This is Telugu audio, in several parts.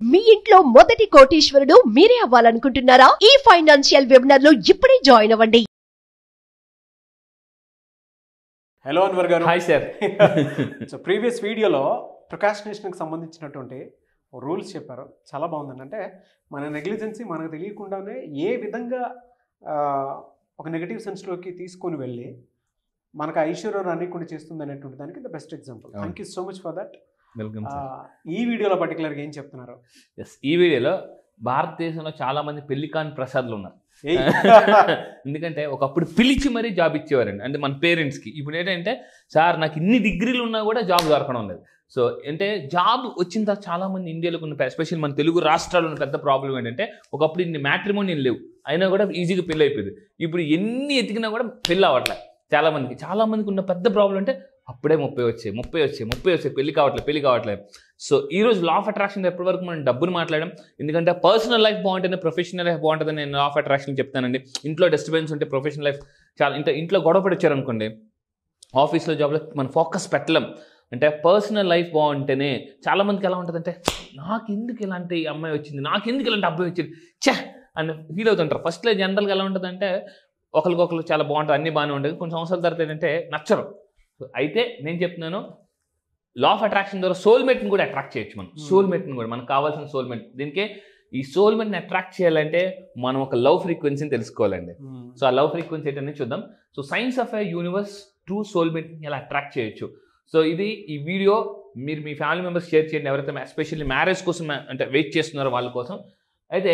మీ ఇంట్లో మొదటి కోటీశ్వరుడు మీరే అవ్వాలనుకుంటున్నారా? ఈ ఫైనాన్షియల్ వెబినార్ లో ఇప్పుడే జాయిన్ అవ్వండి. హలో అన్వర్ గారు. Hi sir. సో ప్రీవియస్ వీడియోలో ప్రొకాస్టినేషన్కి సంబంధించినటువంటి రూల్స్ చెప్పారు, చాలా బాగుందండి. అంటే మన నెగ్లిజెన్సీ మనకు తెలియకుండానే ఏ విధంగా ఒక నెగటివ్ సెన్స్లోకి తీసుకొని వెళ్ళి మనకు ఐశ్వర్యం రానికుండా చేస్తుంది అనేటువంటి దానికి the best example. Thank you so much for that. Welcome. ఈ వీడియోలో పర్టికులర్గా ఏం చెప్తున్నారు? ఈ వీడియోలో భారతదేశంలో చాలా మంది పెళ్లి కాని ప్రసాద్లు ఉన్నారు. ఎందుకంటే ఒకప్పుడు పిలిచి మరీ జాబ్ ఇచ్చేవారండి, అంటే మన పేరెంట్స్కి. ఇప్పుడు ఏంటంటే సార్ నాకు ఇన్ని డిగ్రీలు ఉన్నా కూడా జాబ్ దొరకడం లేదు. సో అంటే జాబ్ వచ్చిన తర్వాత చాలా మంది ఇండియాలో ఉన్న, ఎస్పెషల్లీ మన తెలుగు రాష్ట్రాల్లో ఉన్న పెద్ద ప్రాబ్లం ఏంటంటే ఒకప్పుడు ఇన్ని మ్యాట్రిమోనియల్ లేవు, అయినా కూడా ఈజీగా పెళ్ళి అయిపోయింది. ఇప్పుడు ఎన్ని ఎతికినా కూడా పెళ్ళి అవ్వట్లేదు చాలా మందికి ఉన్న పెద్ద ప్రాబ్లం అంటే అప్పుడే 30 వచ్చాయి పెళ్లి కావట్లేదు. సో ఈరోజు లా ఆఫ్ అట్రాక్షన్ ఎప్పటి వరకు మనం డబ్బును మాట్లాడడం, ఎందుకంటే పర్సనల్ లైఫ్ బాగుంటుంది, ప్రొఫెషనల్ లైఫ్ బాగుంటుంది. నేను లా ఆఫ్ అట్రాక్షన్ చెప్తానండి. ఇంట్లో డిస్టర్బెన్స్ ఉంటే ప్రొఫెషనల్ లైఫ్ చాలా, ఇంట్లో గొడవ పడిచ్చారనుకోండి, ఆఫీస్లో జాబ్లో మన ఫోకస్ పెట్టలేం. అంటే పర్సనల్ లైఫ్ బాగుంటేనే చాలా మందికి ఎలా ఉంటుందంటే నాకు ఎందుకు ఇలాంటి అమ్మాయి వచ్చింది, నాకు ఎందుకు ఇలాంటి అబ్బాయి వచ్చింది అని ఫీల్ అవుతుంటారు. ఫస్ట్లో జనరల్గా ఎలా ఉంటుందంటే ఒకరికొకరు చాలా బాగుంటుంది, అన్నీ బాగానే ఉంటుంది. కొన్ని సంవత్సరాల తర్వాత ఏంటంటే నచ్చరు. అయితే నేను చెప్తున్నాను, లా ఆఫ్ అట్రాక్షన్ ద్వారా సోల్మేట్ని కూడా అట్రాక్ట్ చేయొచ్చు. మనం సోల్మేట్ని కూడా, మనకు కావాల్సిన సోల్మేట్. దీనికి ఈ సోల్మేట్ని అట్రాక్ట్ చేయాలంటే మనం ఒక లవ్ ఫ్రీక్వెన్సీని తెలుసుకోవాలండి. సో ఆ లవ్ ఫ్రీక్వెన్సీ ఏంటనే చూద్దాం. So science of a universe true సోల్మేట్ని ఎలా అట్రాక్ట్ చేయొచ్చు. సో ఈ వీడియో మీరు మీ ఫ్యామిలీ మెంబర్స్ షేర్ చేయండి, ఎవరైతే ఎస్పెషల్లీ మ్యారేజ్ కోసం అంటే వెయిట్ చేస్తున్నారో వాళ్ళ కోసం. అయితే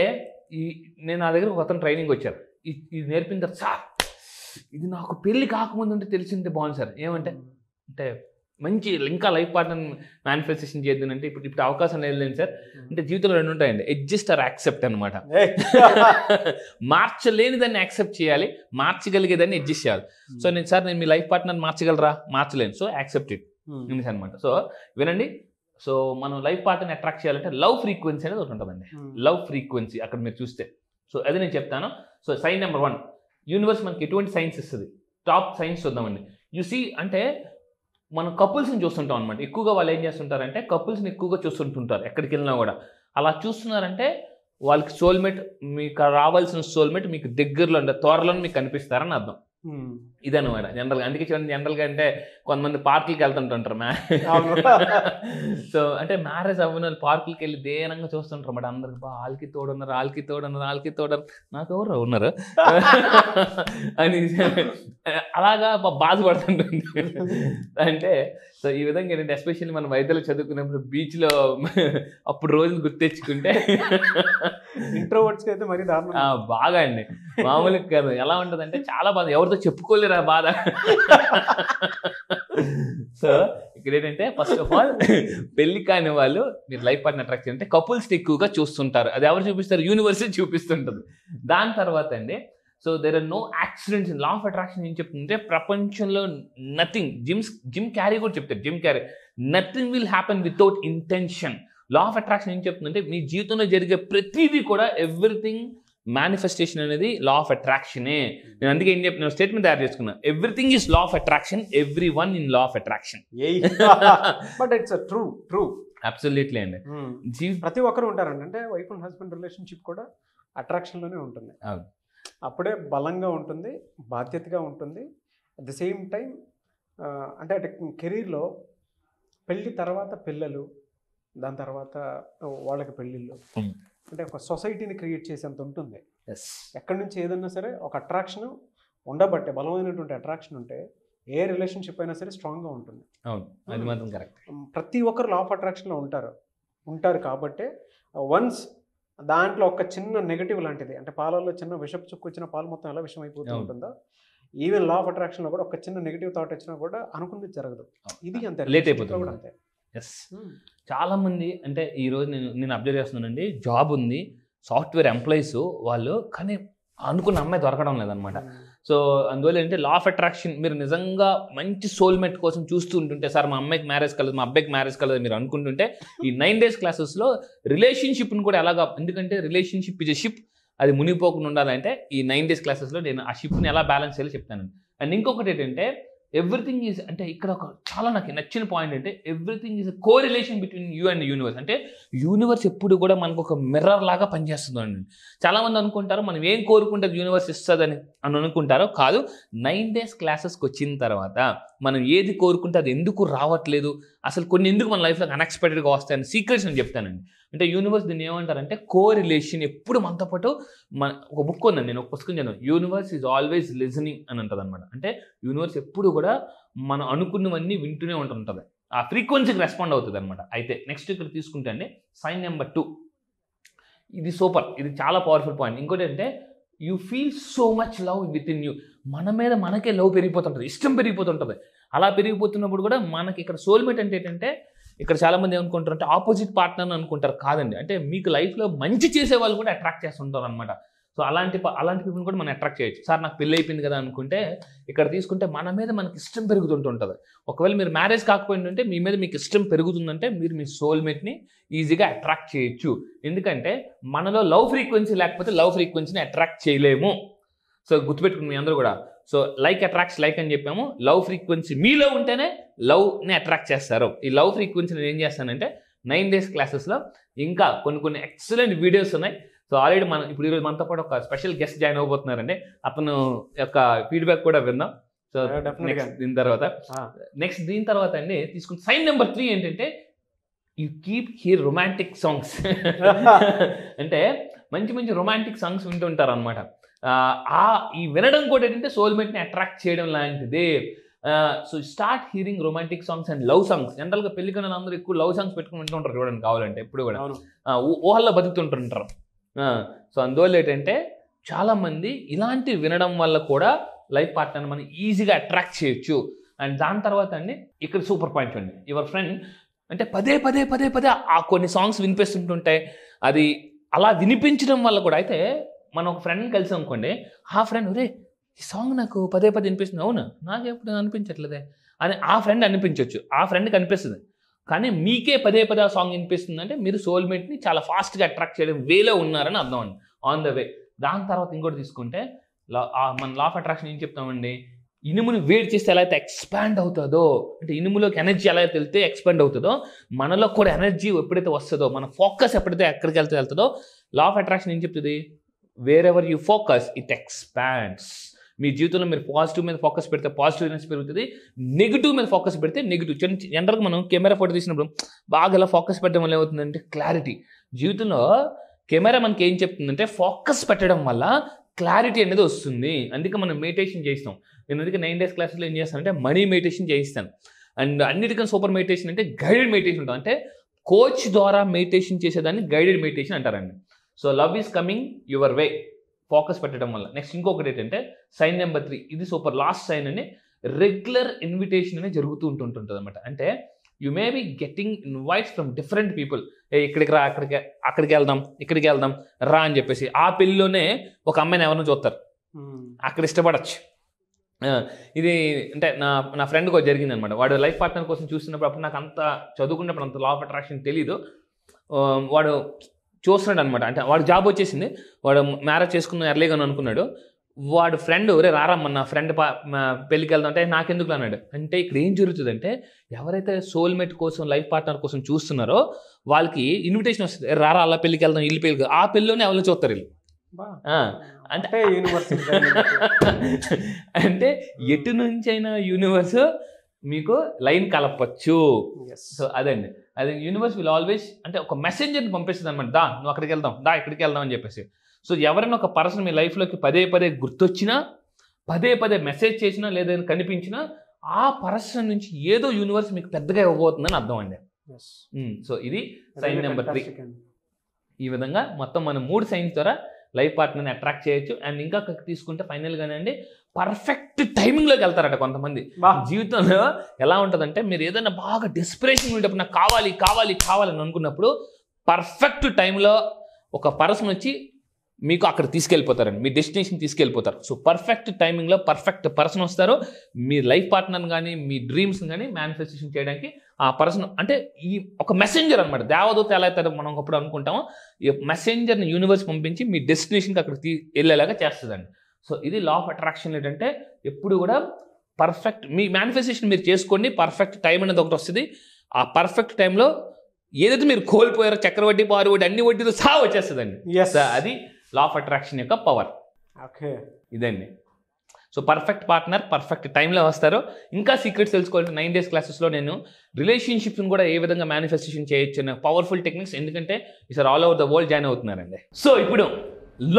నేను నా దగ్గర ఒక అతను ట్రైనింగ్ వచ్చారు, ఇది నేర్పిన తర్వాత సార్ ఇది నాకు పెళ్లి కాకముందు అంటే తెలిసిందే బాగుంది సార్. ఏమంటే అంటే మంచి ఇంకా లైఫ్ పార్ట్నర్ మేనిఫెస్టేషన్ చేద్దాం అంటే ఇప్పుడు అవకాశం లేదు సార్. అంటే జీవితంలో 2 ఉంటాయండి, అడ్జస్ట్ ఆర్ యాక్సెప్ట్ అనమాట. మార్చలేని దాన్ని యాక్సెప్ట్ చేయాలి, మార్చగలిగేదాన్ని అడ్జస్ట్ చేయాలి. సో నేను మీ లైఫ్ పార్ట్నర్ మార్చగలరా? మార్చలేను, సో యాక్సెప్ట్ ఇట్ అనమాట. సో వినండి. సో మనం లైఫ్ పార్ట్నర్ని అట్రాక్ట్ చేయాలంటే లవ్ ఫ్రీక్వెన్సీ అనేది ఒకటి ఉంటుందండి. లవ్ ఫ్రీక్వెన్సీ అక్కడ మీరు చూస్తే, సో అది నేను చెప్తాను. సో సైన్ నెంబర్ 1, యూనివర్స్ మనకి ఎటువంటి సైన్స్ ఇస్తుంది, టాప్ సైన్స్ చూద్దామండి. సి అంటే మనం కపుల్స్ని చూస్తుంటాం అనమాట. ఎక్కువగా వాళ్ళు ఏం చేస్తుంటారంటే కపుల్స్ని ఎక్కువగా చూస్తుంటుంటారు ఎక్కడికి వెళ్ళినా కూడా. అలా చూస్తున్నారంటే వాళ్ళకి సోల్మేట్, మీకు రావాల్సిన సోల్మేట్ మీకు దగ్గరలో అంటే త్వరలో మీకు కనిపిస్తారని అర్థం. ఇదనమాట జనరల్గా. అందుకే చూడండి, జనరల్గా అంటే కొంతమంది పార్కులకి వెళ్తుంటుంటారు సో అంటే మ్యారేజ్ అవ్వని వాళ్ళు పార్కులకి వెళ్ళి దేనంగా చూస్తుంటారు అన్నమాట. అందరికి వాళ్ళకి తోడున్నారు నాకు ఎవరు ఉన్నారు అని అలాగా బాధపడుతుంటుంది. అంటే సో ఈ విధంగా ఏంటంటే ఎస్పెషల్లీ మన వైద్యులు చదువుకున్నప్పుడు బీచ్లో అప్పుడు రోజులు గుర్తెచ్చుకుంటే ఇంట్రోవర్ట్స్కి అయితే మరి బాగా అండి, మామూలుగా కాదు. ఎలా ఉంటుందంటే చాలా బాధ, ఎవరితో చెప్పుకోలేరు ఆ బాధ. సో ఇక్కడ ఏంటంటే ఫస్ట్ ఆఫ్ ఆల్ పెళ్లి కాని వాళ్ళు మీరు లైఫ్ పార్ట్నర్ అట్రాక్ట్ అంటే కపుల్స్ ఎక్కువగా చూస్తుంటారు. అది ఎవరు చూపిస్తారు? యూనివర్సే చూపిస్తుంటుంది. దాని తర్వాత అండి so there are no accidents in law of attraction. ఏం చెప్తుంటే ప్రపంచంలో నథింగ్, జిమ్ క్యారీ కూడా చెప్తారు, Jim Carrey nothing will happen without intention. Law of attraction ఏం చెప్తుందంటే మీ జీవితంలో జరిగే ప్రతిదీ కూడా ఎవ్రీథింగ్ మేనిఫెస్టేషన్ అనేది లా ఆఫ్ అట్రాక్షనే. నేను అందుకే ఏం చెప్పిన స్టేట్మెంట్ తయారు చేసుకున్నా, everything is law of attraction, every one in law of attraction. But it's true absolutely అండి. ప్రతి ఒక్కరు ఉంటారండి. అంటే వైఫ్ అండ్ హస్బెండ్ రిలేషన్షిప్ కూడా అట్రాక్షన్లోనే ఉంటుంది. అప్పుడే బలంగా ఉంటుంది, బాధ్యతగా ఉంటుంది. అట్ ద సేమ్ టైం అంటే కెరీర్లో పెళ్ళి తర్వాత పిల్లలు, దాని తర్వాత వాళ్ళకి పెళ్ళిళ్ళు, అంటే ఒక సొసైటీని క్రియేట్ చేసేంత ఉంటుంది. ఎక్కడి నుంచి ఏదన్నా సరే ఒక అట్రాక్షన్ ఉండబట్టే, బలమైనటువంటి అట్రాక్షన్ ఉంటే ఏ రిలేషన్షిప్ అయినా సరే స్ట్రాంగ్గా ఉంటుంది. అది మాత్రం కరెక్ట్. ప్రతి ఒక్కరు లా ఆఫ్ అట్రాక్షన్లో ఉంటారు కాబట్టి వన్స్ దాంట్లో ఒక చిన్న నెగటివ్ లాంటిది, అంటే పాలల్లో చిన్న విషపు చుక్కు వచ్చిన పాలు మొత్తం ఎలా విషం అయిపోతూ ఉంటుందో, ఈవెన్ లా ఆఫ్ అట్రాక్షన్లో కూడా ఒక చిన్న నెగిటివ్ థాట్ వచ్చినా కూడా అనుకున్నది జరగదు. ఇది అంతే, లేట్ అయిపోతుంది కూడా అంతే. చాలా మంది అంటే ఈరోజు నేను అబ్జర్వ్ చేస్తున్నానండి, జాబ్ ఉంది, సాఫ్ట్వేర్ ఎంప్లాయీస్ వాళ్ళు, కానీ అనుకున్న అమ్మాయి దొరకడం లేదనమాట. సో అందువల్ల ఏంటంటే లా ఆఫ్ అట్రాక్షన్ మీరు నిజంగా మంచి సోల్మేట్ కోసం చూస్తూ ఉంటుంటే, సార్ మా అమ్మాయికి మ్యారేజ్ కలదు, మా అబ్బాయికి మ్యారేజ్ కలదు మీరు అనుకుంటుంటే, ఈ 9 days క్లాసెస్లో రిలేషన్షిప్ని కూడా ఎలాగా, ఎందుకంటే రిలేషన్షిప్ ఇస్ ఎ షిప్, అది మునిగిపోకుండా ఉండాలంటే ఈ 9 days క్లాసెస్లో నేను ఆ షిప్ని ఎలా బ్యాలెన్స్ చేయాలో చెప్తానండి. అండ్ ఇంకొకటి ఏంటంటే ఎవ్రీథింగ్ ఈజ్ అంటే ఇక్కడ ఒక చాలా నాకు నచ్చిన పాయింట్ అంటే everything is co relation between you and universe. అంటే యూనివర్స్ ఎప్పుడు కూడా మనకు ఒక మిర్రర్ లాగా పనిచేస్తుంది అండి. చాలామంది అనుకుంటారు మనం ఏం కోరుకుంటే యూనివర్స్ ఇస్తుందని అనుకుంటారో, కాదు. 9 days క్లాసెస్కి వచ్చిన తర్వాత మనం ఏది కోరుకుంటే అది ఎందుకు రావట్లేదు, అసలు కొన్ని ఎందుకు మన లైఫ్లో అన్ఎక్స్పెక్టెడ్గా వస్తాయని సీక్రెట్స్ నేను చెప్తానండి. అంటే యూనివర్స్ దీన్ని ఏమంటారంటే కో రిలేషన్. ఎప్పుడు మనతో పాటు ఒక బుక్ ఉందండి, నేను ఒక పుస్తకం చదివాను, యూనివర్స్ ఈజ్ ఆల్వేస్ లిజనింగ్ అని ఉంటుంది అనమాట. అంటే యూనివర్స్ ఎప్పుడు కూడా మనం అనుకున్నవన్నీ వింటూనే ఉంటుంటుంది, ఆ ఫ్రీక్వెన్సీకి రెస్పాండ్ అవుతుంది అనమాట. అయితే నెక్స్ట్ ఇక్కడ తీసుకుంటే అండి సైన్ నెంబర్ 2, ఇది సూపర్, ఇది చాలా పవర్ఫుల్ పాయింట్. ఇంకోటి అంటే you feel so much love with in you. మన మీద మనకే లవ్ పెరిగిపోతుంటుంది, ఇష్టం పెరిగిపోతుంటుంది. అలా పెరిగిపోతున్నప్పుడు కూడా మనకి ఇక్కడ సోల్మేట్ అంటే ఏంటంటే, ఇక్కడ చాలామంది ఏమనుకుంటారు అంటే ఆపోజిట్ పార్ట్నర్ అనుకుంటారు, కాదండి. అంటే మీకు లైఫ్లో మంచి చేసే వాళ్ళు కూడా అట్రాక్ట్ చేస్తుంటారు అనమాట. సో అలాంటి పీపుల్ కూడా మనం అట్రాక్ట్ చేయొచ్చు. సార్ నాకు పెళ్ళి అయిపోయింది కదా అనుకుంటే ఇక్కడ తీసుకుంటే మన మీద మనకి ఇష్టం పెరుగుతుంటుంది. ఒకవేళ మీరు మ్యారేజ్ కాకపోయిందంటే మీ మీద మీకు ఇష్టం పెరుగుతుందంటే మీరు మీ సోల్మేట్ని ఈజీగా అట్రాక్ట్ చేయొచ్చు. ఎందుకంటే మనలో లవ్ ఫ్రీక్వెన్సీ లేకపోతే లవ్ ఫ్రీక్వెన్సీని అట్రాక్ట్ చేయలేము. సో గుర్తుపెట్టుకుని మీ అందరూ కూడా. సో లైక్ అట్రాక్ట్స్ లైక్ అని చెప్పాము. లవ్ ఫ్రీక్వెన్సీ మీలో ఉంటేనే లవ్ని అట్రాక్ట్ చేస్తారు. ఈ లవ్ ఫ్రీక్వెన్సీని ఏం చేస్తానంటే 9 days క్లాసెస్లో ఇంకా కొన్ని ఎక్సలెంట్ వీడియోస్ ఉన్నాయి. సో ఆల్రెడీ మనం ఇప్పుడు ఈరోజు మనతో పాటు ఒక స్పెషల్ గెస్ట్ జాయిన్ అవబోతున్నారండి. అతను యొక్క ఫీడ్బ్యాక్ కూడా విందాం. సో నెక్స్ట్ దీని తర్వాత అండి తీసుకుని సైన్ నెంబర్ 3 ఏంటంటే you keep here romantic songs. అంటే మంచి రొమాంటిక్ సాంగ్స్ వింటుంటారు అనమాట. ఈ వినడం కూడా ఏంటంటే సోల్మేట్ని అట్రాక్ట్ చేయడం లాంటిదే. So start hearing romantic songs and love songs. జనరల్గా పెళ్లికైన అందరూ ఎక్కువ లవ్ సాంగ్స్ పెట్టుకుని వింటుంటారు చూడండి, కావాలంటే ఎప్పుడు కూడా ఊహల్లో బతుకుతుంటుంటారు. సో అందువల్ల ఏంటంటే చాలామంది ఇలాంటి వినడం వల్ల కూడా లైఫ్ పార్ట్నర్ మనం ఈజీగా అట్రాక్ట్ చేయొచ్చు. అండ్ దాని తర్వాత అండి ఇక్కడ సూపర్ పాయింట్ అండి, యువర్ ఫ్రెండ్ అంటే పదే ఆ కొన్ని సాంగ్స్ వినిపిస్తుంటుంటాయి. అది అలా వినిపించడం వల్ల కూడా అయితే మనం ఒక ఫ్రెండ్ని కలిసాం అనుకోండి, ఆ ఫ్రెండ్ ఒరే ఈ సాంగ్ నాకు పదే వినిపిస్తుంది, అవునా నాకు ఎప్పుడు అనిపించట్లేదే అని ఆ ఫ్రెండ్ అనిపించవచ్చు, ఆ ఫ్రెండ్కి అనిపిస్తుంది. కానీ మీకే పదే ఆ సాంగ్ వినిపిస్తుంది అంటే మీరు సోల్మేట్ని చాలా ఫాస్ట్గా అట్రాక్ట్ చేయడం వేలో ఉన్నారని అర్థం అండి, ఆన్ ద వే. దాని తర్వాత ఇంకోటి తీసుకుంటే మన లా ఆఫ్ అట్రాక్షన్ ఏం చెప్తామండి, ఇనుముని వేడి చేస్తే ఎలా అయితే ఎక్స్పాండ్ అవుతుందో, అంటే ఇనుములోకి ఎనర్జీ ఎలా అయితే వెళ్తే ఎక్స్పాండ్ అవుతుందో మనలో కూడా ఎనర్జీ ఎప్పుడైతే వస్తుందో, మన ఫోకస్ ఎప్పుడైతే ఎక్కడికి వెళ్తుందో లా ఆఫ్ అట్రాక్షన్ ఏం చెప్తుంది, wherever you focus it expands. మీ జీవితంలో మీరు పాజిటివ్ మీద ఫోకస్ పెడితే పాజిటివ్నెస్ పెరుగుతుంది, నెగిటివ్ మీద ఫోకస్ పెడితే నెగిటివ్. జనరల్గా మనం కెమెరా ఫోటో తీసినప్పుడు బాగా ఇలా ఫోకస్ పెట్టడం వల్ల ఏమవుతుందంటే క్లారిటీ. జీవితంలో కెమెరా మనకి ఏం చెప్తుందంటే ఫోకస్ పెట్టడం వల్ల క్లారిటీ అనేది వస్తుంది. అందుకే మనం మెడిటేషన్ చేస్తాం. నేను అందుకే 9 days క్లాసెస్లో ఏం చేస్తానంటే మనీ మెడిటేషన్ చేయిస్తాను. అండ్ అన్నిటికన్నా సూపర్ మెడిటేషన్ అంటే గైడెడ్ మెడిటేషన్ ఉంటుంది. అంటే కోచ్ ద్వారా మెడిటేషన్ చేసేదాన్ని గైడెడ్ మెడిటేషన్ అంటారండి. So love is coming your way, focus పెట్టడం వల్ల. నెక్స్ట్ ఇంకొకటి ఏంటంటే సైన్ నెంబర్ 3, ఇది సూపర్ లాస్ట్ సైన్ అని, రెగ్యులర్ ఇన్విటేషన్ అనేది జరుగుతూ ఉంటుంటుంది అనమాట. అంటే you may be getting invites from different people. ఇక్కడికి రా, అక్కడికి వెళ్దాం, ఇక్కడికి వెళ్దాం రా అని చెప్పేసి. ఆ పెళ్ళిలోనే ఒక అమ్మాయిని ఎవరినో చూస్తారు, అక్కడ ఇష్టపడచ్చు. ఇది అంటే నా ఫ్రెండ్కి జరిగింది అనమాట. వాడు లైఫ్ పార్ట్నర్ కోసం చూస్తున్నప్పుడు, అప్పుడు నాకు అంత చదువుకున్నప్పుడు అంత లా ఆఫ్ అట్రాక్షన్ తెలీదు. వాడు చూస్తున్నాడు అనమాట. అంటే వాడు జాబ్ వచ్చేసింది, వాడు మ్యారేజ్ చేసుకున్న ఎర్లీగా అనుకున్నాడు. వాడు ఫ్రెండ్ ఒరే రారమ్మ నా ఫ్రెండ్ పెళ్ళికి వెళ్దాం అంటే నాకెందుకు అన్నాడు. అంటే ఇక్కడ ఏం జరుగుతుందంటే ఎవరైతే సోల్మేట్ కోసం లైఫ్ పార్ట్నర్ కోసం చూస్తున్నారో వాళ్ళకి ఇన్విటేషన్ వస్తుంది, రారా అలా పెళ్ళికి వెళ్దాం, ఇల్లు పెళ్ళి ఆ పెళ్ళిలోనే ఎవరిని చూస్తారు వీళ్ళు. అంటే అంటే ఎటు నుంచి అయినా యూనివర్స్ మీకు లైన్ కలపచ్చు. సో అదండి, అది యూనివర్స్ విల్ ఆల్వేస్ అంటే ఒక మెసెంజర్ని పంపిస్తుంది అనమాట. దా నువ్వు అక్కడికి వెళ్దాం, దా ఇక్కడికి వెళ్దాం అని చెప్పేసి. సో ఎవరైనా ఒక పర్సన్ మీ లైఫ్లోకి పదే గుర్తొచ్చినా, పదే మెసేజ్ చేసినా, లేదా కనిపించినా ఆ పర్సన్ నుంచి ఏదో యూనివర్స్ మీకు పెద్దగా ఇవ్వబోతుందని అర్థం అండి. సో ఇది సైన్ నెంబర్ 3. ఈ విధంగా మొత్తం మనం 3 సైన్స్ ద్వారా లైఫ్ పార్ట్నర్ని అట్రాక్ట్ చేయొచ్చు. అండ్ ఇంకా తీసుకుంటే ఫైనల్గానే అండి పర్ఫెక్ట్ టైమింగ్లోకి వెళ్తారట కొంతమంది. జీవితంలో ఎలా ఉంటుందంటే మీరు ఏదైనా బాగా డెస్పిరేషన్ ఉండేటప్పుడు నాకు కావాలి అని అనుకున్నప్పుడు పర్ఫెక్ట్ టైంలో ఒక పర్సన్ వచ్చి మీకు అక్కడ తీసుకెళ్ళిపోతారండి, మీ డెస్టినేషన్ తీసుకెళ్ళిపోతారు. సో పర్ఫెక్ట్ టైమింగ్లో పర్ఫెక్ట్ పర్సన్ వస్తారు. మీ లైఫ్ పార్ట్నర్ని కానీ మీ డ్రీమ్స్ కానీ మేనిఫెస్టేషన్ చేయడానికి ఆ పర్సన్ అంటే ఈ ఒక మెసెంజర్ అనమాట. దేవదూత ఎలా అయితే మనం ఒకప్పుడు అనుకుంటామో ఈ మెసెంజర్ని యూనివర్స్ పంపించి మీ డెస్టినేషన్కి అక్కడ వెళ్ళేలాగా చేస్తుందండి. సో ఇది లా ఆఫ్ అట్రాక్షన్ ఏంటంటే ఎప్పుడు కూడా పర్ఫెక్ట్ మీ మేనిఫెస్టేషన్ మీరు చేసుకోండి, పర్ఫెక్ట్ టైం అనేది ఒకటి వస్తుంది. ఆ పర్ఫెక్ట్ టైంలో ఏదైతే మీరు కోల్పోయారో చక్రవడ్డీ, బారు వడ్డీ, అన్ని వడ్డీలు సహా వచ్చేస్తుందండి. అది లా ఆఫ్ అట్రాక్షన్ యొక్క పవర్. ఓకే, ఇదండి. సో పర్ఫెక్ట్ పార్ట్నర్ పర్ఫెక్ట్ టైంలో వస్తారు. ఇంకా సీక్రెట్స్ తెలుసుకోవాలంటే 9 days క్లాసెస్లో నేను రిలేషన్షిప్స్ని కూడా ఏ విధంగా మేనిఫెస్టేషన్ చేయొచ్చు అనే పవర్ఫుల్ టెక్నిక్స్, ఎందుకంటే ఈసారి all over the world join అవుతున్నారండి. సో ఇప్పుడు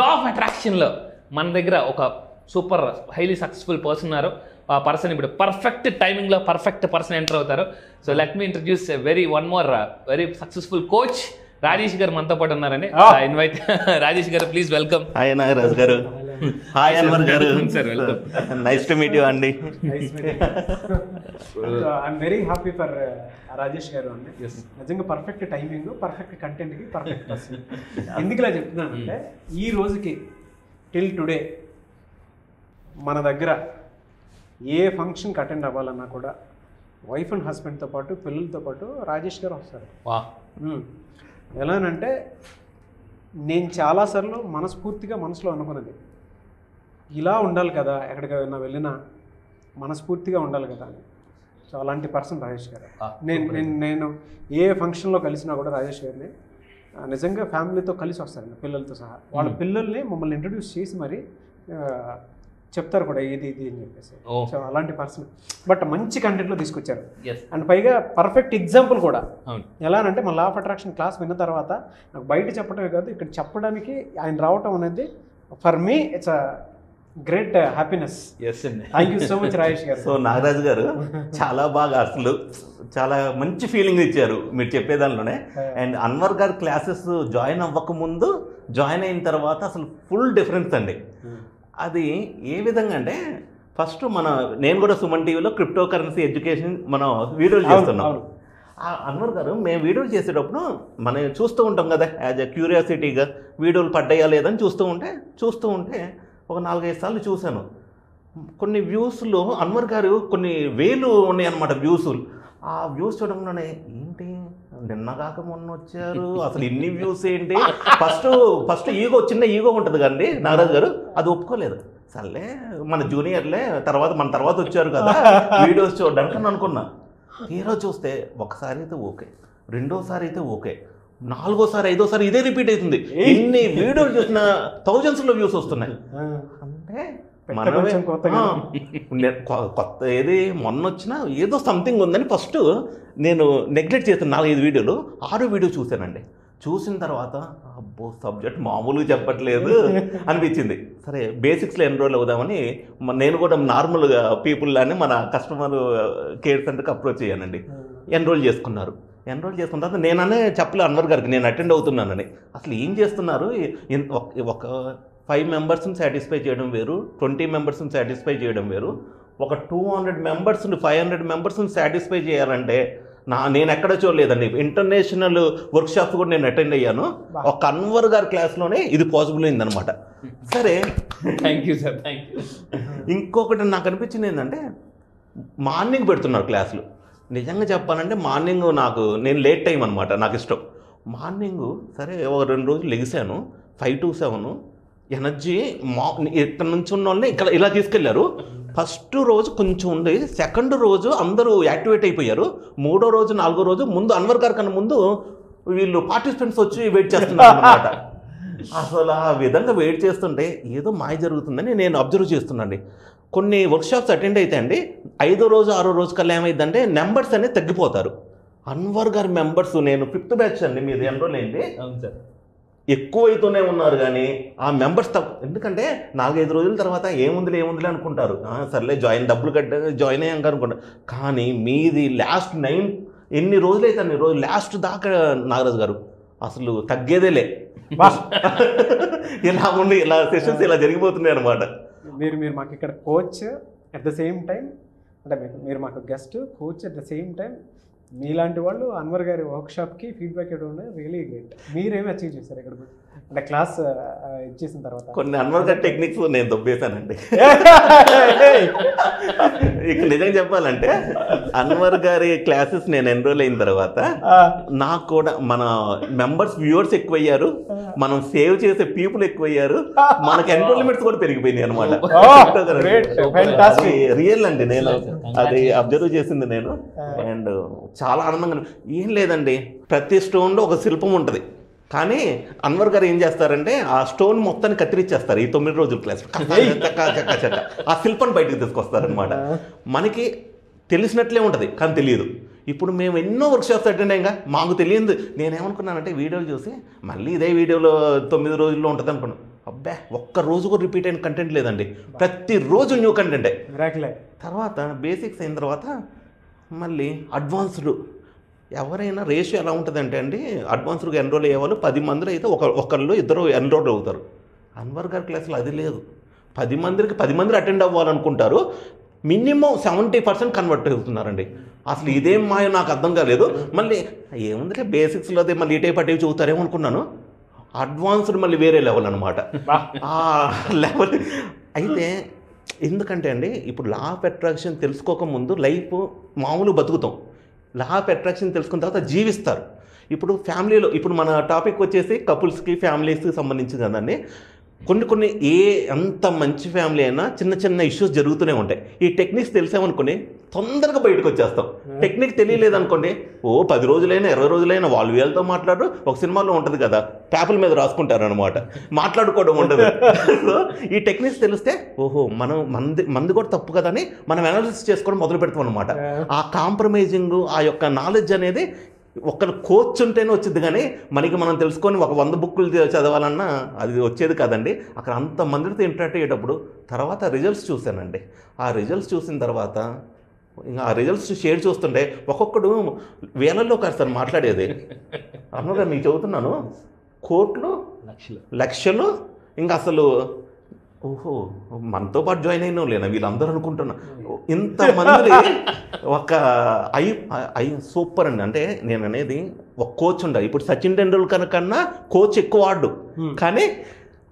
లా ఆఫ్ అట్రాక్షన్లో మన దగ్గర ఒక సూపర్ హైలీ సక్సెస్ఫుల్ పర్సన్ ఉన్నారు. ఆ పర్సన్ ఇప్పుడు పర్ఫెక్ట్ టైమింగ్లో పర్ఫెక్ట్ పర్సన్ ఎంటర్ అవుతారు. So let me introduce one more very successful coach Rajesh గారు మనతో పాటు ఉన్నారండి. ఇన్వైట్ రాజేష్ గారు, ప్లీజ్ వెల్కమ్. హాయ్ నాగరాజ్ గారు. Hi Anwar garu. Sir welcome. Nice to meet you అండి. I'm very happy for Rajesh garu అండి. నిజంగా పర్ఫెక్ట్ టైమింగ్, పర్ఫెక్ట్ కంటెంట్కి పర్ఫెక్ట్ పర్సన్. ఎందుకు ఇలా చెప్తున్నానంటే ఈ రోజుకి టిల్ టుడే మన దగ్గర ఏ ఫంక్షన్కి అటెండ్ అవ్వాలన్నా కూడా వైఫ్ అండ్ హస్బెండ్తో పాటు పిల్లలతో పాటు రాజేష్ గారు వస్తారు. ఎలానంటే నేను చాలాసార్లు మనస్ఫూర్తిగా మనసులో అనుకున్నది, ఇలా ఉండాలి కదా, ఎక్కడికైనా వెళ్ళినా మనస్ఫూర్తిగా ఉండాలి కదా అని. సో అలాంటి పర్సన్ రాజేష్ గారు. నేను ఏ ఫంక్షన్లో కలిసినా కూడా రాజేష్ గారిని నిజంగా ఫ్యామిలీతో కలిసి వస్తారండి, పిల్లలతో సహా. వాళ్ళ పిల్లల్ని మమ్మల్ని ఇంట్రడ్యూస్ చేసి మరి చెప్తారు కూడా ఇది ఇది అని చెప్పేసి. సో అలాంటి పర్సన్, బట్ మంచి కంటెంట్లో తీసుకొచ్చారు. అండ్ పైగా పర్ఫెక్ట్ ఎగ్జాంపుల్ కూడా. ఎలా అంటే మన లా ఆఫ్ అట్రాక్షన్ క్లాస్ విన్న తర్వాత నాకు బయట చెప్పడమే కాదు, ఇక్కడ చెప్పడానికి ఆయన రావటం అనేది for me it's a great happiness. Thank you so much Rajesh గారు. సో నాగరాజ్ గారు చాలా బాగా అసలు చాలా మంచి ఫీలింగ్ ఇచ్చారు మీరు చెప్పేదానిలోనే. అండ్ అన్వర్ గారు క్లాసెస్ జాయిన్ అవ్వకముందు, జాయిన్ అయిన తర్వాత అసలు ఫుల్ డిఫరెన్స్ అండి. అది ఏ విధంగా అంటే ఫస్ట్ నేను కూడా సుమన్ టీవీలో క్రిప్టో కరెన్సీ ఎడ్యుకేషన్ మనం వీడియోలు చేస్తున్నాం. అన్వర్ గారు మేము వీడియోలు చేసేటప్పుడు మనం చూస్తూ ఉంటాం కదా, యాజ్ ఎ క్యూరియాసిటీగా వీడియోలు పడ్డాయా లేదని చూస్తూ ఉంటే ఒక 4-5 సార్లు చూశాను. కొన్ని వ్యూస్లో అన్వర్ గారు కొన్ని వేలు ఉన్నాయి అన్నమాట వ్యూస్. ఆ వ్యూస్ చూడంలోనే ఏంటి నిన్న కాక మొన్న వచ్చారు, అసలు ఇన్ని వ్యూస్ ఏంటి. ఫస్ట్ ఈగో, చిన్న ఈగో ఉంటుంది కదండి నాగరాజ్ గారు, అది ఒప్పుకోలేదు. సర్లే మన జూనియర్లే మన తర్వాత వచ్చారు కదా వీడియోస్ చూడడానికి అని అనుకున్నా. తీరా చూస్తే ఒకసారి అయితే ఓకే, రెండోసారి అయితే ఓకే, 4వ సారి 5వ సారి ఇదే రిపీట్ అవుతుంది. ఎన్ని వీడియోలు చూసిన థౌజండ్స్లో వ్యూస్ వస్తున్నాయి. అంటే కొత్త ఏది మొన్న వచ్చినా ఏదో సంథింగ్ ఉందని ఫస్ట్ నేను నెగ్లెక్ట్ చేస్తాను. 4-5 వీడియోలు 6వ వీడియో చూశానండి. చూసిన తర్వాత అబ్బో సబ్జెక్ట్ మామూలుగా చెప్పట్లేదు అనిపించింది. సరే బేసిక్స్లో ఎన్రోల్ అవుదామని నేను కూడా నార్మల్గా పీపుల్ లానే మన కస్టమర్ కేర్ సెంటర్కి అప్రోచ్ అయ్యానండి. ఎన్రోల్ చేసుకున్న తర్వాత నేననే చెప్పలే అన్వర్ గారికి నేను అటెండ్ అవుతున్నానని. అసలు ఏం చేస్తున్నారు, ఒక 5 మెంబర్స్ని సాటిస్ఫై చేయడం వేరు, 20 మెంబర్స్ని సాటిస్ఫై చేయడం వేరు. ఒక 200 మెంబర్స్ని 500 మెంబర్స్ని సాటిస్ఫై చేయాలంటే నేను ఎక్కడ చూడలేదండి. ఇంటర్నేషనల్ వర్క్షాప్స్ కూడా నేను అటెండ్ అయ్యాను. ఒక అన్వర్ గారి క్లాస్లోనే ఇది పాసిబుల్ అయిందనమాట. సరే thank you sir, thank you. ఇంకొకటి నాకు అనిపించింది ఏంటంటే మార్నింగ్ పెడుతున్నారు క్లాసులు. నిజంగా చెప్పాలంటే మార్నింగ్ నేను లేట్ టైం అనమాట, నాకు ఇష్టం మార్నింగు. సరే ఒక 2 రోజులు లెగిసాను, 5 to 7 ఎనర్జీ ఇక్కడ నుంచి ఉన్న వాళ్ళని ఇక్కడ ఇలా తీసుకెళ్లారు. ఫస్ట్ రోజు కొంచెం ఉంది, సెకండ్ రోజు అందరూ యాక్టివేట్ అయిపోయారు. 3వ రోజు 4వ రోజు ముందు అన్వర్ గారి కన్నా ముందు వీళ్ళు పార్టిసిపెంట్స్ వచ్చి వెయిట్ చేస్తున్నారు అన్నమాట. అసలు ఆ విధంగా వెయిట్ చేస్తుంటే ఏదో మాయ జరుగుతుందని నేను అబ్జర్వ్ చేస్తున్నాండి. కొన్ని వర్క్షాప్స్ అటెండ్ అయితే అండి 5వ రోజు 6వ రోజు కల్లా ఏమైందంటే నెంబర్స్ అనేది తగ్గిపోతారు. అన్వర్ గారి మెంబర్స్, నేను 5th బ్యాచ్ అండి, మీది ఎన్రోల్ అయింది, ఎక్కువైతూనే ఉన్నారు కానీ ఆ మెంబర్స్ ఎందుకంటే 4-5 రోజుల తర్వాత ఏముందిలే అనుకుంటారు. సర్లే డబ్బులు జాయిన్ అయ్యాక అనుకుంటారు. కానీ మీది లాస్ట్ 9 ఎన్ని రోజులైతే అన్ని రోజులు లాస్ట్ దాకా నాగరాజు గారు అసలు తగ్గేదేలే. ఇలా సెషన్స్ ఇలా జరిగిపోతున్నాయి అనమాట. మీరు మాకు ఇక్కడ coach at the same time, అంటే మీరు మాకు guest coach at the same time. మీలాంటి వాళ్ళు అన్వర్ గారి వర్క్షాప్కి ఫీడ్బ్యాక్ ఇవ్వడం రియలీ గ్రేట్. మీరేమి అచీవ్ చేశారు ఇక్కడ అంటే క్లాస్ ఇచ్చేసిన తర్వాత? కొన్ని అన్వర్ గారి టెక్నిక్స్ నేను దొబ్బేశానండి. ఇక్కడ నిజంగా చెప్పాలంటే అన్వర్ గారి క్లాసెస్ నేను ఎన్రోల్ అయిన తర్వాత నాకు కూడా మన మెంబర్స్ వ్యూవర్స్ ఎక్కువయ్యారు, మనం సేవ్ చేసే పీపుల్ ఎక్కువయ్యారు, మనకి ఎన్రోల్మెంట్స్ కూడా పెరిగిపోయినాయి అనమాట. రియల్ అండి, నేను అది అబ్జర్వ్ చేసింది నేను. అండ్ చాలా ఆనందంగా, ఏం లేదండి, ప్రతి స్టోన్లో ఒక శిల్పం ఉంటుంది. కానీ అన్వర్ గారు ఏం చేస్తారంటే ఆ స్టోన్ మొత్తాన్ని కత్తిరించేస్తారు. ఈ 9 రోజుల క్లాస్ ఆ శిల్పాన్ని బయటకు తీసుకొస్తారనమాట. మనకి తెలిసినట్లే ఉంటుంది కానీ తెలియదు. ఇప్పుడు మేము ఎన్నో వర్క్షాప్స్ అటెండ్ అయ్యాక మాకు తెలియదు. నేనేమనుకున్నానంటే వీడియోలు చూసి మళ్ళీ ఇదే వీడియోలో 9 రోజుల్లో ఉంటుంది అనుకున్నాను. అబ్బా, ఒక్క రోజు కూడా రిపీట్ అయిన కంటెంట్ లేదండి, ప్రతిరోజు న్యూ కంటెంటే. తర్వాత బేసిక్స్ అయిన తర్వాత మళ్ళీ అడ్వాన్స్డ్. ఎవరైనా రేషియో ఎలా ఉంటుందంటే అండి, అడ్వాన్స్డ్గా ఎన్రోల్ అయ్యేవాళ్ళు 10 మందిలో అయితే ఒకళ్ళు ఇద్దరు ఎన్రోల్ అవుతారు. అన్వర్ గారి క్లాసులో అది లేదు. 10 మంది అటెండ్ అవ్వాలనుకుంటారు, మినిమం 70% కన్వర్ట్ అవుతున్నారండి. అసలు ఇదేం మాయో నాకు అర్థం కాలేదు. మళ్ళీ ఏముందంటే బేసిక్స్లో అదే మళ్ళీ ఇటే పట్టేవి చదువుతారేమో అనుకున్నాను. అడ్వాన్స్డ్ మళ్ళీ వేరే లెవెల్ అనమాట. ఆ లెవెల్ అయితే ఎందుకంటే అండి, ఇప్పుడు లా ఆఫ్ అట్రాక్షన్ తెలుసుకోకముందు లైఫ్ మామూలు బతుకుతాం. లా ఆఫ్ అట్రాక్షన్ తెలుసుకున్న తర్వాత జీవిస్తారు. ఇప్పుడు ఫ్యామిలీలో, ఇప్పుడు మన టాపిక్ వచ్చేసి కపుల్స్కి ఫ్యామిలీస్కి సంబంధించి కదండి. కొన్ని ఎంత మంచి ఫ్యామిలీ అయినా చిన్న ఇష్యూస్ జరుగుతూనే ఉంటాయి. ఈ టెక్నిక్స్ తెలిసామనుకోండి తొందరగా బయటకు వచ్చేస్తాం. టెక్నిక్ తెలియలేదనుకోండి, 10 రోజులైనా 20 రోజులైనా వాళ్ళు వీళ్ళతో మాట్లాడరు. ఒక సినిమాలో ఉంటుంది కదా, పేపర్ల మీద రాసుకుంటారు అనమాట, మాట్లాడుకోవడం ఉండదు. సో ఈ టెక్నిక్స్ తెలిస్తే ఓహో మనం మంది కూడా తప్పు కదా అని మనం అనాలిసిస్ చేసుకోవడం మొదలు పెడతాం అనమాట. ఆ కాంప్రమైజింగ్, ఆ యొక్క నాలెడ్జ్ అనేది ఒక్కరు కోచ్ ఉంటేనే వచ్చింది. కానీ మనకి మనం తెలుసుకొని ఒక 100 బుక్కులు చదవాలన్నా అది వచ్చేది కాదండి. అక్కడ అంతమందితో ఇంటరాక్ట్ అయ్యేటప్పుడు తర్వాత రిజల్ట్స్ చూశానండి. ఆ రిజల్ట్స్ చూసిన తర్వాత ఇంకా ఆ రిజల్ట్స్ షేర్ చూస్తుంటే ఒక్కొక్కడు వేలల్లో కాదు సార్ మాట్లాడేది. అన్నగా మీకు చెబుతున్నాను, కోట్లు లక్షలు. ఇంకా అసలు ఓహో మనతో పాటు జాయిన్ అయినా లేనా వీళ్ళందరూ అనుకుంటున్నా. ఇంతమంది ఒక ఐ సూపర్ అండి. అంటే నేను అనేది ఒక కోచ్ ఉండాలి. ఇప్పుడు సచిన్ టెండూల్కర్ కన్నా కోచ్ ఎక్కువ ఆడు, కానీ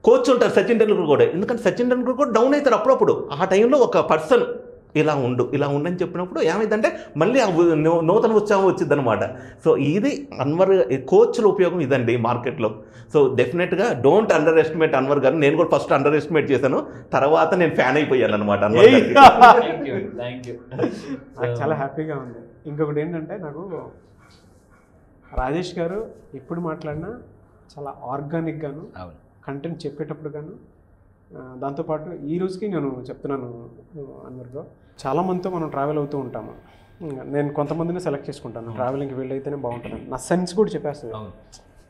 కోచ్ ఉంటారు సచిన్ టెండూల్కర్ కూడా. ఎందుకంటే సచిన్ టెండూల్కర్ కూడా డౌన్ అవుతారు అప్పుడప్పుడు. ఆ టైంలో ఒక పర్సన్ ఇలా ఉండని చెప్పినప్పుడు ఏమైందంటే మళ్ళీ నూతన ఉత్సాహం వచ్చింది అనమాట. సో ఇది అన్వర్ కోచ్ల ఉపయోగం ఇదండి మార్కెట్లో. సో డెఫినెట్గా డోంట్ అండర్ ఎస్టిమేట్ అన్వర్ గారు. నేను కూడా ఫస్ట్ అండర్ ఎస్టిమేట్ చేశాను, తర్వాత నేను ఫ్యాన్ అయిపోయాను అనమాట అన్వర్ గారికి. నాకు చాలా హ్యాపీగా ఉంది. ఇంకొకటి ఏంటంటే, నాకు రాజేష్ గారు ఎప్పుడు మాట్లాడినా చాలా ఆర్గానిక్గాను కంటెంట్ చెప్పేటప్పుడు గాను, దాంతోపాటు ఈ రోజుకి నేను చెప్తున్నాను అన్వర్గా, చాలామందితో మనం ట్రావెల్ అవుతూ ఉంటాము. నేను కొంతమందిని సెలెక్ట్ చేసుకుంటాను, ట్రావెలింగ్కి వెళ్ళైతేనే బాగుంటుంది, నా సెన్స్ కూడా చెప్పేస్తుంది.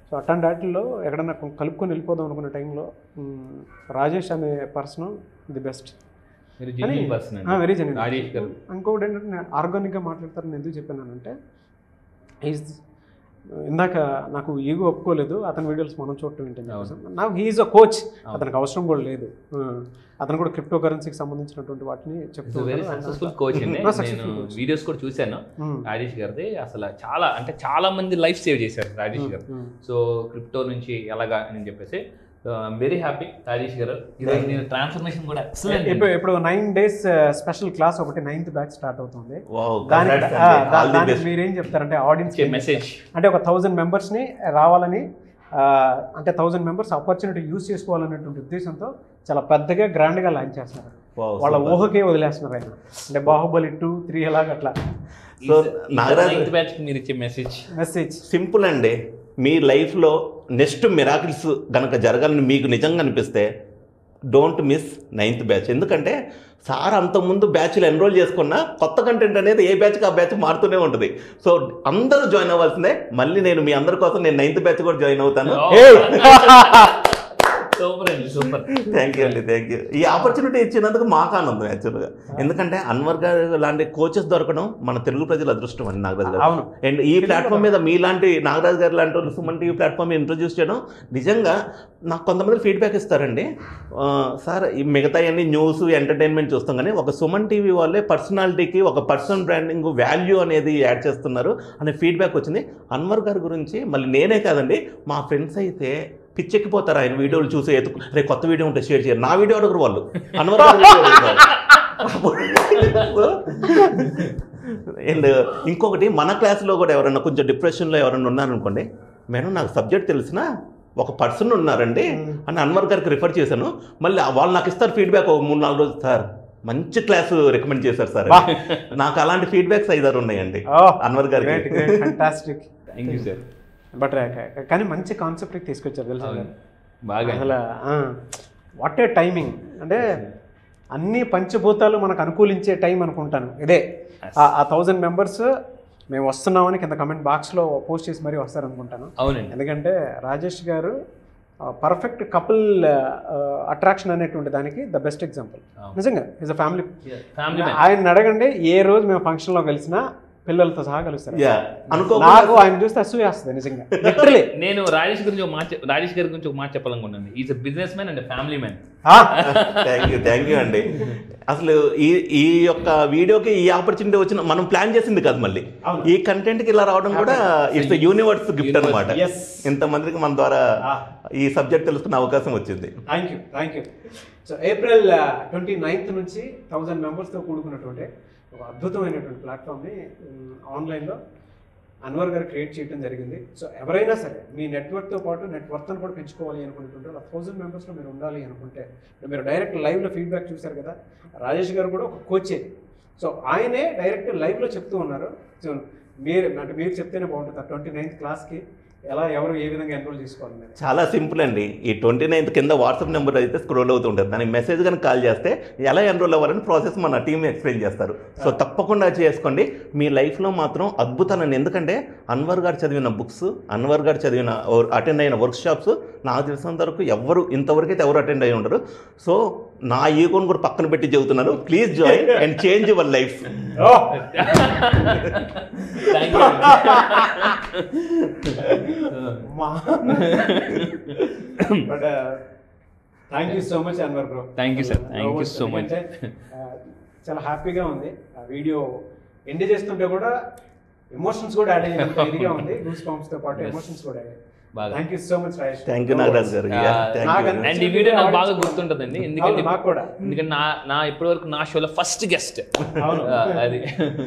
సో అట్లాంటి వాటిల్లో ఎక్కడన్నా కలుపుకొని వెళ్ళిపోదాం అనుకున్న టైంలో రాజేష్ అనే person the best, very genuine. ఇంకొకటి ఏంటంటే, నేను ఆర్గానిక్గా మాట్లాడతారని ఎందుకు చెప్పానంటే, ఇందాక నాకు ఈగో ఒప్పుకోలేదు అతని వీడియోస్ మనం చూడటం ఏంటంటే, నాకు హీఈస్ అ కోచ్, అతనికి అవసరం కూడా లేదు. అతను కూడా క్రిప్టో కరెన్సీకి సంబంధించినటువంటి వాటిని చెప్తూ సక్సెస్ఫుల్ కోచ్ అండి. నేను వీడియోస్ కూడా చూశాను రాజేష్ గారిది. అసలు చాలా మంది లైఫ్ సేవ్ చేశారు రాజేష్ గారు. సో క్రిప్టో నుంచి ఎలాగా అని చెప్పేసి వెరీ హ్యాపీ రాజేష్ గారు. నేను ట్రాన్స్ఫర్మేషన్ కూడా ఇప్పుడు 9 days స్పెషల్ క్లాస్ ఒకటి 9th బ్యాచ్ స్టార్ట్ అవుతుంది. దానికి మీరేం చెప్తారంటే ఆడియన్స్ మెసేజ్ అంటే ఒక 1000 మెంబర్స్ని రావాలని, అంటే 1000 మెంబర్స్ ఆపర్చునిటీ యూజ్ చేసుకోవాలనేటువంటి ఉద్దేశంతో చాలా పెద్దగా గ్రాండ్గా లాంచ్ చేస్తున్నారు. వాళ్ళ ఊహకే వదిలేస్తున్నారు ఆయన. అంటే బాహుబలి 2, 3 అలాగ అట్లా. సో నాగరాజ్ మీరు ఇచ్చే మెసేజ్ సింపుల్ అండి. మీ లైఫ్లో నెక్స్ట్ మిరాకిల్స్ కనుక జరగాలని మీకు నిజంగా అనిపిస్తే డోంట్ మిస్ 9th బ్యాచ్. ఎందుకంటే సార్ అంతకుముందు బ్యాచ్లు ఎన్రోల్ చేసుకున్న కొత్త కంటెంట్ అనేది ఏ బ్యాచ్కి ఆ బ్యాచ్ మారుతూనే ఉంటుంది. సో అందరూ జాయిన్ అవ్వాల్సిందే. మళ్ళీ నేను మీ అందరి కోసం నేను 9th బ్యాచ్ కూడా జాయిన్ అవుతాను. థ్యాంక్ యూ అండి, థ్యాంక్ యూ. ఈ ఆపర్చునిటీ ఇచ్చినందుకు మాకు ఆనందం యాక్చువల్గా. ఎందుకంటే అన్వర్ గారు లాంటి కోచెస్ దొరకడం మన తెలుగు ప్రజల అదృష్టం అండి నాగరాజు గారు. అండ్ ఈ ప్లాట్ఫామ్ మీద మీలాంటి నాగరాజు గారు లాంటి వాళ్ళు సుమన్ టీవీ ప్లాట్ఫామ్ మీద ఇంట్రొడ్యూస్ చేయడం నిజంగా నాకు కొంతమంది ఫీడ్బ్యాక్ ఇస్తారండి. సార్ ఈ మిగతా అన్ని న్యూస్ ఎంటర్టైన్మెంట్ చూస్తాం, కానీ ఒక సుమన్ టీవీ వాళ్ళే పర్సనాలిటీకి ఒక పర్సనల్ బ్రాండింగ్ వాల్యూ అనేది యాడ్ చేస్తున్నారు అనే ఫీడ్బ్యాక్ వచ్చింది. అన్వర్ గారి గురించి మళ్ళీ నేనే కాదండి, మా ఫ్రెండ్స్ అయితే పిచ్చెక్కిపోతారు ఆయన వీడియోలు చూసి. రేపు కొత్త వీడియో ఉంటే షేర్ చేయరు, నా వీడియో అడుగురు వాళ్ళు, అన్వర్ గారు అండ్ ఇంకొకటి మన క్లాస్లో కూడా ఎవరన్నా కొంచెం డిప్రెషన్లో ఎవరన్నా ఉన్నారనుకోండి, మేడం నాకు సబ్జెక్ట్ తెలిసిన ఒక పర్సన్ ఉన్నారండి అని అన్వర్ గారికి రిఫర్ చేశాను, మళ్ళీ వాళ్ళు నాకు ఇస్తారు ఫీడ్బ్యాక్ ఒక 3-4 రోజులు, సార్ మంచి క్లాసు రికమెండ్ చేశారు సార్. నాకు అలాంటి ఫీడ్బ్యాక్స్ 5-6 ఉన్నాయండి అన్వర్ గారికి. Fantastic. Thank you sir. But కానీ మంచి కాన్సెప్ట్ తీసుకొచ్చారు తెలుసా బాగా. అసలు వాట్ ఏ టైమింగ్ అంటే అన్ని పంచభూతాలు మనకు అనుకూలించే టైం అనుకుంటాను ఇదే. ఆ 1000 మెంబర్స్ మేము వస్తున్నామని కింద కమెంట్ బాక్స్లో పోస్ట్ చేసి మరీ వస్తారనుకుంటాను. అవునండి. ఎందుకంటే రాజేష్ గారు పర్ఫెక్ట్ కపుల్ అట్రాక్షన్ అనేటువంటి దానికి ద బెస్ట్ ఎగ్జాంపుల్. నిజంగా ఈజ్ అ ఫ్యామిలీ. ఆయన అడగండి, ఏ రోజు మేము ఫంక్షన్లో కలిసినా పిల్లలతో సహా కలుస్తారు. నాకు ఆయన చూస్తే అసూయ వస్తుంది నిజంగా. నేను రాజేష్ గారి గురించి ఒక మాట చెప్పాలనుకుంటున్నాను. Is a business man and family man. Thank you అండి. అసలు ఈ యొక్క వీడియోకి ఈ ఆపర్చునిటీ వచ్చిన మనం ప్లాన్ చేసింది కాదు, మళ్ళీ ఈ కంటెంట్కి ఇలా రావడం కూడా ఇట్స్ యూనివర్స్ గిఫ్ట్ అనమాట. ఇంతమందికి మన ద్వారా ఈ సబ్జెక్ట్ తెలుసుకునే అవకాశం వచ్చింది. Thank you. So April 29th నుంచి 1000 మెంబర్స్తో కూడుకున్నటువంటి ఒక అద్భుతమైనటువంటి ప్లాట్ఫామ్ని ఆన్లైన్లో అన్వర్ గారు క్రియేట్ చేయడం జరిగింది. సో ఎవరైనా సరే మీ నెట్వర్క్తో పాటు నెట్వర్క్ను కూడా పెంచుకోవాలి అనుకుంటుంటే 1000 మెంబర్స్లో మీరు ఉండాలి అనుకుంటే, మీరు డైరెక్ట్ లైవ్లో ఫీడ్బ్యాక్ చూశారు కదా, రాజేష్ గారు కూడా ఒక కోచే. సో ఆయనే డైరెక్ట్ లైవ్లో చెప్తూ ఉన్నారు. సో మీరు చెప్తేనే బాగుంటుంది. 29th క్లాస్కి ఎలా ఎవరు ఏ విధంగా ఎన్రోల్ చేసుకోవాలి. చాలా సింపుల్ అండి. ఈ 29th కింద వాట్సాప్ నెంబర్ అయితే స్క్రోల్ అవుతుంటుంది, దానికి మెసేజ్ కానీ కాల్ చేస్తే ఎలా ఎన్రోల్ అవ్వాలని ప్రాసెస్ మన టీమ్ ఎక్స్ప్లెయిన్ చేస్తారు. సో తప్పకుండా చేసుకోండి. మీ లైఫ్లో మాత్రం అద్భుతాలండి. ఎందుకంటే అన్వర్ గారు చదివిన బుక్స్, అన్వర్ గారు అటెండ్ అయిన వర్క్ షాప్స్ నాకు తెలిసినంత వరకు ఇంతవరకు అయితే ఎవరు అటెండ్ అయ్యి ఉండరు. సో నా ఈగోని కూడా పక్కన పెట్టి చెబుతున్నారు, please join and change your life. Thank you so much Anwar bro. Thank you sir. Thank you so much. చాలా హ్యాపీగా ఉంది. ఆ వీడియో ఎండ్ చేస్తుంటే కూడా ఎమోషన్స్ కూడా యాడ్ అయ్యేంత ఇదిగా ఉంది. గూస్ బంప్స్ తో పాటు ఎమోషన్స్ కూడా యాడ్ అయ్యాయి. Thank you so much Rajesh. Thank you Nagaraj గారు. అండ్ ఈ వీడియో నాకు బాగా గుర్తుంటుందండి, ఎందుకంటే నా ఇప్పటివరకు నా షోలో ఫస్ట్ గెస్ట్ అది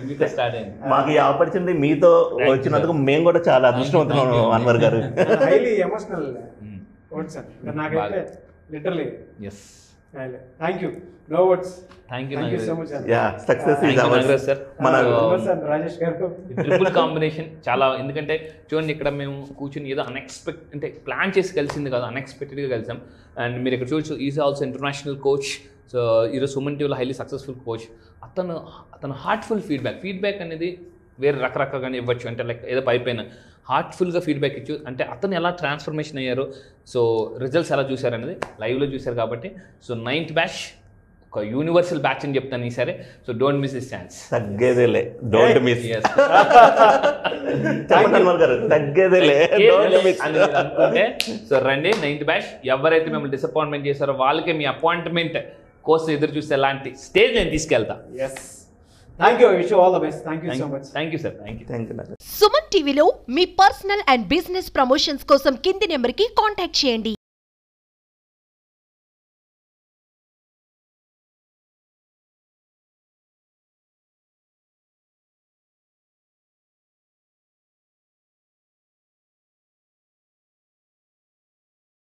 మీతో స్టార్ట్ అయింది. మాకు ఈ ఆపర్చునిటీ మీతో వచ్చినందుకు మేము కూడా చాలా అదృష్టవంతులం అన్వర్ గారు. హైలీ ఎమోషనల్ వర్డ్స్ నాకైతే literally. Yes, thank you. No words. Thank you so much. Yeah, success is ours sir. మన రాజేష్ గారు ట్రిపుల్ కాంబినేషన్ చాలా. ఎందుకంటే చూడండి, ఇక్కడ మేము కూర్చొని ఏదో అంటే ప్లాన్ చేసి కలిసింది కాదు, అన్ఎక్స్పెక్టెడ్గా కలిసాం. అండ్ మీరు ఇక్కడ చూడొచ్చు, is also international coach. So ఈరోజు సుమన్ టీవీలో హైలీ సక్సెస్ఫుల్ కోచ్. అతను హార్ట్ఫుల్ ఫీడ్బ్యాక్ అనేది వేరే రకరకాలుగానే ఇవ్వచ్చు. అంటే లైక్ ఏదో పైపైన హార్ట్ఫుల్గా ఫీడ్బ్యాక్ ఇచ్చు. అంటే అతను ఎలా ట్రాన్స్ఫర్మేషన్ అయ్యారు, సో రిజల్ట్స్ ఎలా చూశారు అనేది లైవ్లో చూశారు కాబట్టి. సో 9th బ్యాచ్ ఒక యూనివర్సల్ బ్యాచ్ అని చెప్తాను ఈసారి. So don't miss this chance. తగ్గేదేలే, డోంట్ మిస్. తగ్గేదేలే అనుకుంటే సో రండి 9th బ్యాచ్. ఎవరైతే మిమ్మల్ని డిసప్పాయింట్మెంట్ చేశారో వాళ్ళకే మీ అపాయింట్మెంట్ కోసం ఎదురు చూస్తే ఎలాంటి స్టేజ్ నేను తీసుకెళ్తా. Thank you. Wish you all the best. Thank you so much. Thank you sir. Thank you. Suman టీవీలో మీ పర్సనల్ అండ్ బిజినెస్ ప్రమోషన్స్ కోసం కింది నెంబర్కి కాంటాక్ట్ చేయండి.